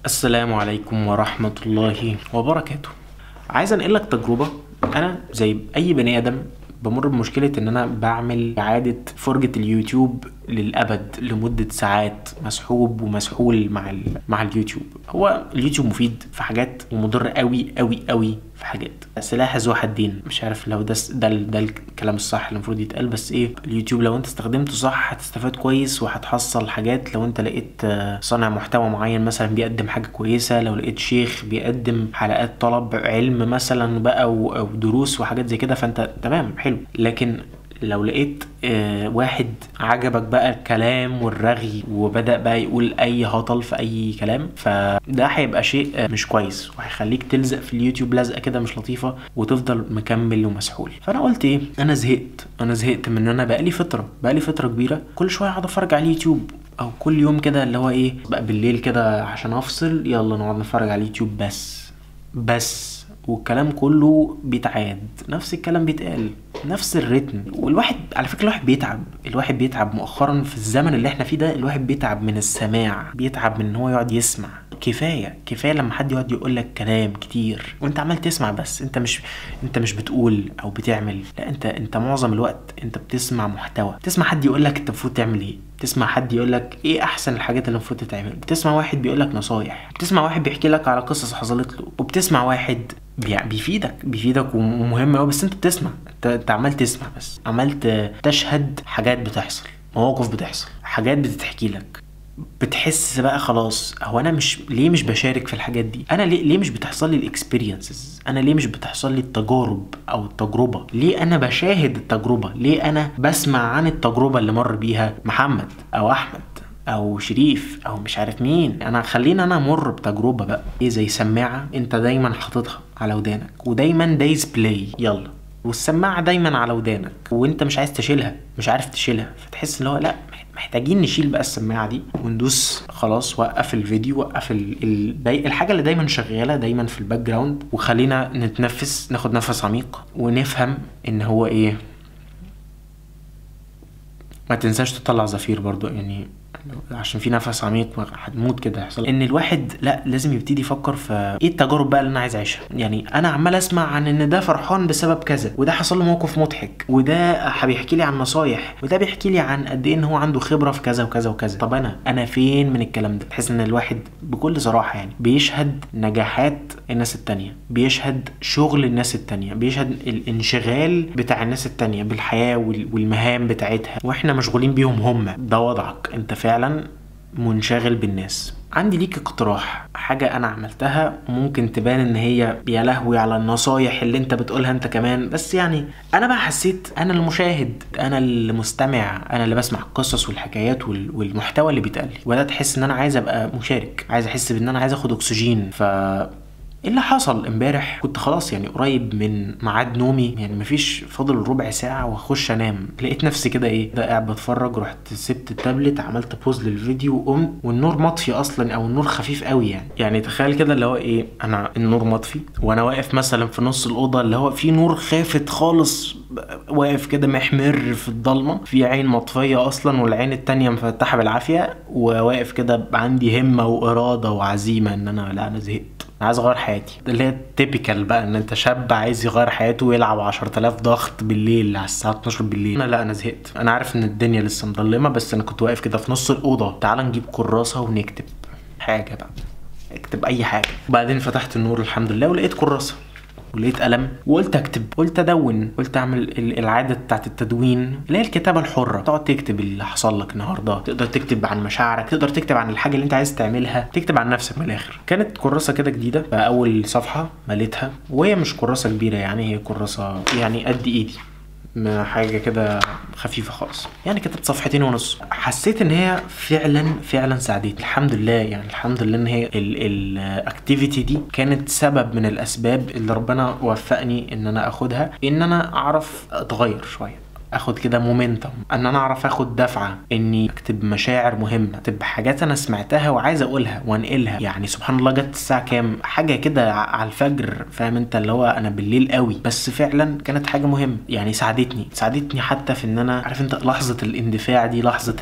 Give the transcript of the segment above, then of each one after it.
السلام عليكم ورحمة الله وبركاته. عايز انقل لك تجربة. انا زي اي بني ادم بمر بمشكلة ان انا بعمل اعادة فرجة اليوتيوب للابد لمدة ساعات، مسحوب ومسحول مع اليوتيوب. هو اليوتيوب مفيد في حاجات ومضر قوي قوي قوي في حاجات. سلاح ذو حدين. مش عارف لو ده الكلام الصح اللي المفروض يتقال، بس ايه، اليوتيوب لو انت استخدمته صح هتستفاد كويس وهتحصل حاجات. لو انت لقيت صانع محتوى معين مثلا بيقدم حاجة كويسة، لو لقيت شيخ بيقدم حلقات طلب علم مثلا بقى او دروس وحاجات زي كده، فانت تمام حلو. لكن لو لقيت واحد عجبك بقى الكلام والرغي وبدأ بقى يقول اي هطل في اي كلام، فده هيبقى شيء مش كويس وهيخليك تلزق في اليوتيوب لزقة كده مش لطيفة وتفضل مكمل ومسحول. فانا قلت ايه، انا زهقت من ان انا بقالي فترة كبيرة كل شوية اقعد اتفرج على اليوتيوب، او كل يوم كده اللي هو ايه بقى بالليل كده عشان افصل يلا نقعد نتفرج على اليوتيوب بس والكلام كله بيتعاد، نفس الكلام بيتقال، نفس الريتم. والواحد على فكرة الواحد بيتعب مؤخرا في الزمن اللي احنا فيه ده. الواحد بيتعب من السماع، بيتعب من ان هو يقعد يسمع. كفاية لما حد يقعد يقول لك كلام كتير وانت عمال تسمع بس. انت مش بتقول او بتعمل، لا انت معظم الوقت انت بتسمع محتوى. تسمع حد يقول لك انت المفروض تعمل ايه، تسمع حد يقول لك ايه احسن الحاجات اللي المفروض تتعمل، بتسمع واحد بيقول لك نصايح، بتسمع واحد بيحكي لك على قصص حصلت له، وبتسمع واحد بيفيدك ومهم قوي. بس انت بتسمع، انت عمال تسمع بس، عمال تشهد حاجات بتحصل، مواقف بتحصل، حاجات بتتحكي لك. بتحس بقى خلاص، هو انا ليه مش بشارك في الحاجات دي؟ انا ليه مش بتحصل لي الاكسبيرينسز؟ انا ليه مش بتحصل لي التجارب او التجربه؟ ليه انا بشاهد التجربه؟ ليه انا بسمع عن التجربه اللي مر بيها محمد او احمد او شريف او مش عارف مين؟ خلينا انا امر بتجربه بقى. ايه، زي سماعه انت دايما حاططها على ودانك ودايما دايس بلاي يلا، والسماعه دايما على ودانك وانت مش عايز تشيلها، مش عارف تشيلها، فتحس ان هو لا، محتاجين نشيل بقى السماعه دي وندوس خلاص. وقف الفيديو، وقف الحاجه اللي دايما شغاله دايما في الباك جراوند، وخلينا نتنفس، ناخد نفس عميق ونفهم ان هو ايه. ما تنساش تطلع زفير برضو، يعني عشان في نفس عميق هتموت كده هيحصل. ان الواحد لا لازم يبتدي يفكر في ايه التجارب بقى اللي انا عايز اعيشها. يعني انا عمال اسمع عن ان ده فرحان بسبب كذا، وده حصل له موقف مضحك، وده بيحكي لي عن نصايح، وده بيحكي لي عن قد ايه ان هو عنده خبره في كذا وكذا وكذا. طب انا فين من الكلام ده؟ تحس ان الواحد بكل صراحه يعني بيشهد نجاحات الناس التانية، بيشهد شغل الناس التانية، بيشهد الانشغال بتاع الناس التانية بالحياه والمهام بتاعتها، واحنا مشغولين بيهم هم. ده وضعك، انت فعلا منشغل بالناس. عندي ليك اقتراح، حاجة انا عملتها ممكن تبان ان هي يا لهوي على النصايح اللي انت بتقولها انت كمان، بس يعني انا بقى حسيت انا المشاهد، انا المستمع، انا اللي بسمع القصص والحكايات والمحتوى اللي بيتقال لي، وبدات احس ان انا عايز ابقى مشارك، عايز احس بان انا عايز اخد اكسجين. اللي حصل امبارح، كنت خلاص يعني قريب من ميعاد نومي، يعني مفيش فاضل ربع ساعه واخش انام. لقيت نفسي كده ايه، ده قاعد بتفرج، رحت سبت التابلت، عملت بوز للفيديو وقمت، والنور مطفي اصلا او النور خفيف قوي. يعني تخيل كده اللي هو ايه، انا النور مطفي وانا واقف مثلا في نص الاوضه اللي هو في نور خافت خالص، واقف كده محمر في الضلمه، في عين مطفيه اصلا والعين التانية مفتحه بالعافيه، وواقف كده عندي همه واراده وعزيمه ان انا زهقت، عايز اغير حياتي. اللي هي تيبيكال بقى ان انت شاب عايز يغير حياته ويلعب 10,000 ضغط بالليل على الساعه 12 بالليل. انا زهقت. انا عارف ان الدنيا لسه مظلمه، بس انا كنت واقف كده في نص الاوضه، تعال نجيب كراسه ونكتب حاجه بقى، اكتب اي حاجه. وبعدين فتحت النور الحمد لله ولقيت كراسه ولقيت قلم، وقلت اكتب، قلت ادون، قلت اعمل العاده بتاعت التدوين اللي هي الكتابه الحره. تقعد تكتب اللي حصل لك النهارده، تقدر تكتب عن مشاعرك، تقدر تكتب عن الحاجه اللي انت عايز تعملها، تكتب عن نفسك من الاخر. كانت كراسه كده جديده، فاول صفحه مليتها، وهي مش كراسه كبيره، يعني هي كراسه يعني قد ايدي، حاجه كده خفيفه خالص. يعني كتبت صفحتين ونص. حسيت ان هي فعلا ساعدتني، الحمد لله. يعني الحمد لله ان هي الاكتيفيتي دي كانت سبب من الاسباب اللي ربنا وفقني ان انا اخدها، ان انا اعرف اتغير شويه، اخد كده مومنتم، ان انا اعرف اخد دفعه، اني اكتب مشاعر مهمه، اكتب حاجات انا سمعتها وعايز اقولها وانقلها. يعني سبحان الله جت الساعه كام، حاجه كده على الفجر، فاهم انت اللي هو انا بالليل قوي، بس فعلا كانت حاجه مهمه. يعني ساعدتني حتى في ان انا عارف انت لحظه الاندفاع دي، لحظه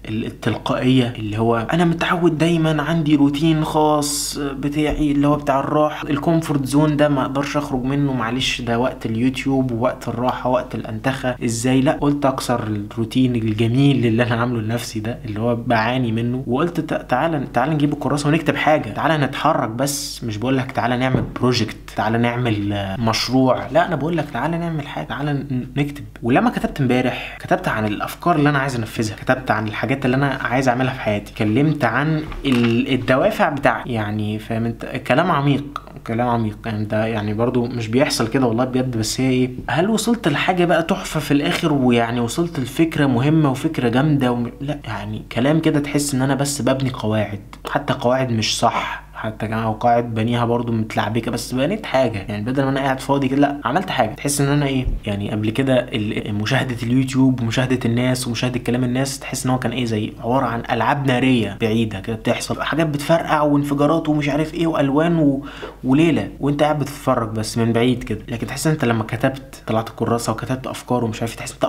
التلقائيه، اللي هو انا متعود دايما عندي روتين خاص بتاعي اللي هو بتاع الراحه، الكومفورت زون ده ما اقدرش اخرج منه، معلش ده وقت اليوتيوب ووقت الراحه وقت الانتخه، ازاي لا، قلت اكسر الروتين الجميل اللي انا عامله لنفسي ده اللي هو بعاني منه، وقلت تعالى نجيب الكراسه ونكتب حاجه، تعالى نتحرك. بس مش بقول لك تعالى نعمل بروجكت، تعالى نعمل مشروع، لا انا بقول لك تعالى نعمل حاجه، تعالى نكتب. ولما كتبت امبارح كتبت عن الافكار اللي انا عايز انفذها، كتبت عن الحاجات اللي انا عايز اعملها في حياتي، اتكلمت عن الدوافع بتاعتي. يعني فاهم انت، كلام عميق يعني ده يعني برضو مش بيحصل كده والله بجد، بس هي ايه، هل وصلت لحاجه بقى تحفه في الاخر، ويعني وصلت لفكره مهمه وفكره جامده لا، يعني كلام كده تحس ان انا بس ببني قواعد، حتى قواعد مش صح، حتى كان قواعد بنيها برضو متلعبكه، بس بنيت حاجه. يعني بدل ما انا قاعد فاضي كده لا، عملت حاجه. تحس ان انا ايه، يعني قبل كده مشاهده اليوتيوب ومشاهده الناس ومشاهده كلام الناس، تحس ان هو كان ايه، زي عباره عن العاب ناريه بعيده كده بتحصل، حاجات بتفرقع وانفجارات ومش عارف ايه والوان وليله، وانت قاعد بتتفرج بس من بعيد كده. لكن تحس انت لما كتبت، طلعت الكراسه وكتبت افكار ومش عارف، تحس انت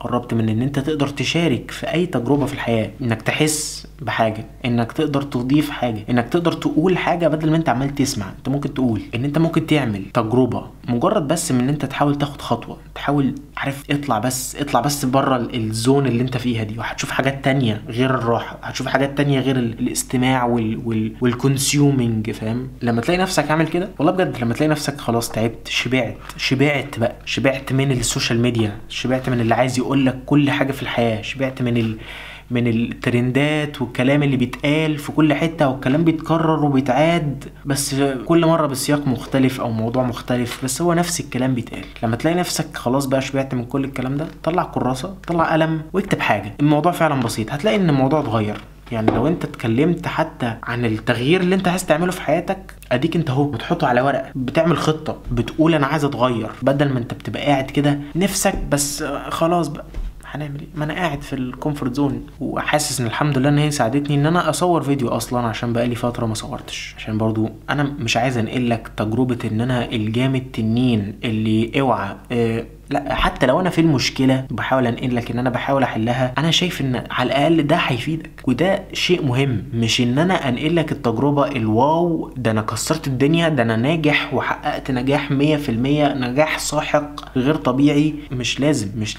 قربت من ان انت تقدر تشارك في اي تجربه في الحياه، انك تحس بحاجه، انك تقدر تضيف حاجه، انك تقدر تقول حاجه بدل ما انت عمال تسمع. انت ممكن تقول ان انت ممكن تعمل تجربه، مجرد بس من ان انت تحاول تاخد خطوه، تحاول عارف اطلع بس بره الزون اللي انت فيها دي، وهتشوف حاجات تانية غير الراحه، هتشوف حاجات تانية غير الاستماع والكونسيومينج. فاهم؟ لما تلاقي نفسك عامل كده والله بجد، لما تلاقي نفسك خلاص تعبت، شبعت من السوشيال ميديا، شبعت من اللي عايز يقول لك كل حاجه في الحياه، شبعت من الترندات والكلام اللي بيتقال في كل حتة، والكلام بيتكرر وبيتعاد، بس كل مرة بسياق مختلف او موضوع مختلف، بس هو نفس الكلام بيتقال. لما تلاقي نفسك خلاص بقى شبعت من كل الكلام ده، طلع كراسة، طلع قلم، واكتب حاجة. الموضوع فعلا بسيط، هتلاقي ان الموضوع اتغير. يعني لو انت اتكلمت حتى عن التغيير اللي انت عايز تعمله في حياتك، اديك انت اهو بتحطه على ورقه، بتعمل خطه، بتقول انا عايز اتغير، بدل ما انت بتبقى قاعد كده نفسك بس خلاص بقى هنعمل ايه، ما انا قاعد في الكومفورت زون. وحاسس ان الحمد لله ان هي ساعدتني ان انا اصور فيديو اصلا، عشان بقالي فتره ما صورتش، عشان برضو انا مش عايز انقل لك تجربه ان انا الجامد تنين اللي اوعى لا، حتى لو انا في المشكله بحاول انقل لك ان انا بحاول احلها. انا شايف ان على الاقل ده هيفيدك، وده شيء مهم، مش ان انا انقل لك التجربه الواو ده انا كسرت الدنيا، ده انا ناجح وحققت نجاح 100%، نجاح ساحق غير طبيعي. مش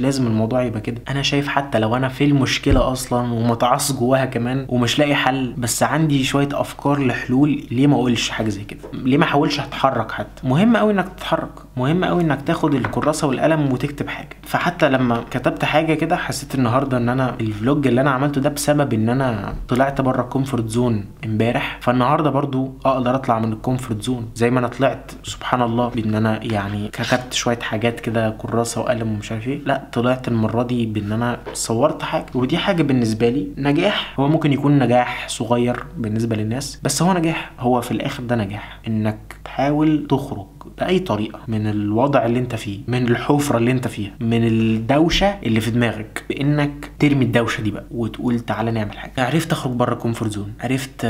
لازم الموضوع يبقى كده. انا شايف حتى لو انا في المشكله اصلا ومتعصب جواها كمان ومش لاقي حل، بس عندي شويه افكار لحلول، ليه ما اقولش حاجه زي كده؟ ليه ما احاولش اتحرك؟ حتى مهم قوي انك تتحرك، مهم قوي انك تاخد الكراسه والقلم وتكتب حاجه. فحتى لما كتبت حاجه كده، حسيت النهارده ان انا الفلوج اللي انا عملته ده بسبب ان انا طلعت بره الكومفورت زون امبارح، فالنهارده برضو اقدر اطلع من الكومفورت زون زي ما انا طلعت سبحان الله بان انا يعني كتبت شويه حاجات كده، كراسه وقلم ومش عارف ايه. لا، طلعت المره دي بان انا صورت حاجه، ودي حاجه بالنسبه لي نجاح. هو ممكن يكون نجاح صغير بالنسبه للناس، بس هو نجاح. هو في الاخر ده نجاح، انك تحاول تخرج بأي طريقة من الوضع اللي انت فيه، من الحفرة اللي انت فيها، من الدوشة اللي في دماغك، بانك ترمي الدوشة دي بقى وتقول تعالى نعمل حاجة. عرفت اخرج بره الكومفورت زون، عرفت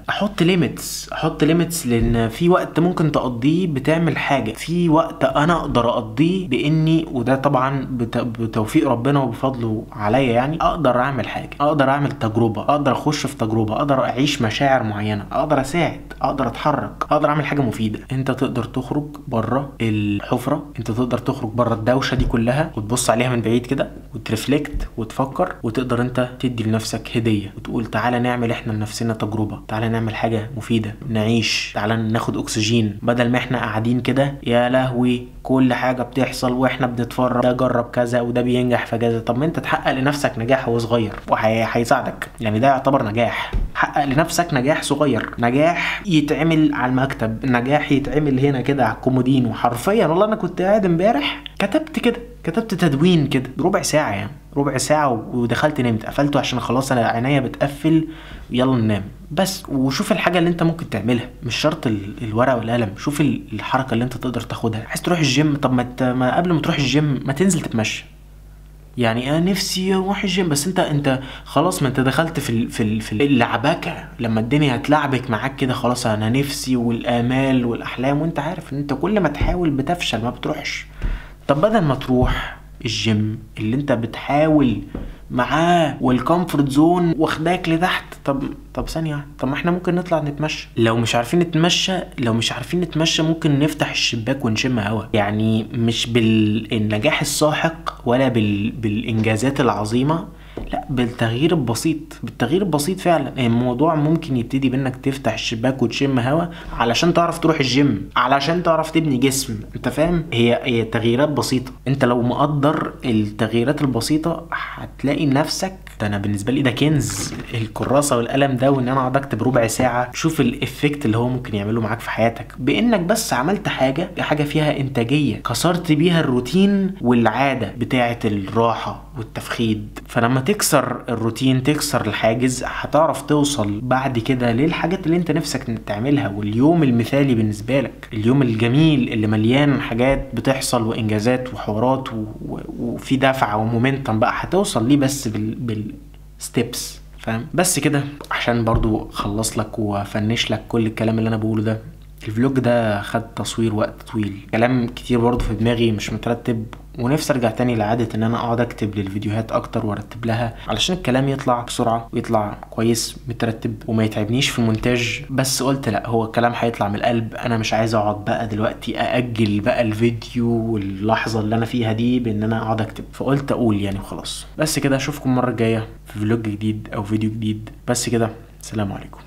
احط ليميتس، لان في وقت ممكن تقضيه بتعمل حاجة، في وقت انا اقدر اقضيه باني، وده طبعا بتوفيق ربنا وبفضله عليا، يعني اقدر اعمل حاجة، اقدر اعمل تجربة، اقدر اخش في تجربة، اقدر اعيش مشاعر معينة، اقدر اساعد، اقدر اتحرك، اقدر اعمل حاجة مفيدة. انت تقدر تخرج بره الحفرة، انت تقدر تخرج بره الدوشة دي كلها وتبص عليها من بعيد كده وترفلكت وتفكر، وتقدر انت تدي لنفسك هدية وتقول تعالى نعمل احنا لنفسنا تجربة، تعالى نعمل حاجة مفيدة، نعيش، تعالى ناخد اكسجين، بدل ما احنا قاعدين كده يا لهوي كل حاجة بتحصل واحنا بنتفرج، ده جرب كذا وده بينجح في كذا. طب ما انت تحقق لنفسك نجاح وهو صغير وهيساعدك، يعني ده يعتبر نجاح. حقق لنفسك نجاح صغير، نجاح يتعمل على المكتب، نجاح يتعمل هنا كده على الكومودين. وحرفيا والله انا كنت قاعد امبارح كتبت تدوين كده ربع ساعة، يعني ربع ساعة، ودخلت نمت، قفلته عشان خلاص انا عينيا بتقفل، يلا ننام بس. وشوف الحاجة اللي انت ممكن تعملها، مش شرط الورقة والقلم، شوف الحركة اللي انت تقدر تاخدها. عايز تروح الجيم، طب ما قبل ما تروح الجيم ما تنزل تتمشى، يعني انا نفسي اروح الجيم، بس انت خلاص، ما انت دخلت في اللعبكه. لما الدنيا هتلعبك معاك كده خلاص، انا نفسي والامال والاحلام، وانت عارف ان انت كل ما تحاول بتفشل، ما بتروحش. طب بدل ما تروح الجيم اللي انت بتحاول معاه والكومفورت زون واخداك لتحت، طب ثانية واحدة، طب ما احنا ممكن نطلع نتمشى. لو مش عارفين نتمشى ممكن نفتح الشباك ونشم هوا. يعني مش بالنجاح الساحق ولا بالانجازات العظيمة، لا، بالتغيير البسيط فعلا. الموضوع ممكن يبتدي بانك تفتح الشباك وتشم هوا علشان تعرف تروح الجيم، علشان تعرف تبني جسم. انت فاهم؟ هي تغييرات بسيطة. انت لو مقدر التغييرات البسيطة هتلاقي نفسك. ده انا بالنسبة لي ده كنز، الكراسة والقلم ده، وان انا اقعد اكتب ربع ساعة. شوف الافكت اللي هو ممكن يعمله معاك في حياتك، بانك بس عملت حاجة فيها انتاجية، كسرت بيها الروتين والعادة بتاعة الراحة والتفخيد. فلما تكسر الروتين، تكسر الحاجز، هتعرف توصل بعد كده للحاجات اللي انت نفسك تعملها. واليوم المثالي بالنسبة لك، اليوم الجميل اللي مليان حاجات بتحصل وانجازات وحوارات وفي دفعة ومومنتم بقى، هتوصل ليه بس بالستيبس. فاهم؟ بس كده عشان برضو خلص لك وفنش لك كل الكلام اللي انا بقوله ده. الفلوج ده خد تصوير وقت طويل، كلام كتير برضو في دماغي مش مترتب، ونفسي ارجع تاني لعادة ان انا اقعد اكتب للفيديوهات اكتر وارتب لها، علشان الكلام يطلع بسرعة ويطلع كويس مترتب وما يتعبنيش في المونتاج. بس قلت لا، هو الكلام هيطلع من القلب. انا مش عايز اقعد بقى دلوقتي ااجل بقى الفيديو واللحظة اللي انا فيها دي بان انا اقعد اكتب، فقلت اقول يعني وخلاص. بس كده، اشوفكم المرة الجاية في فلوج جديد او فيديو جديد. بس كده، سلام عليكم.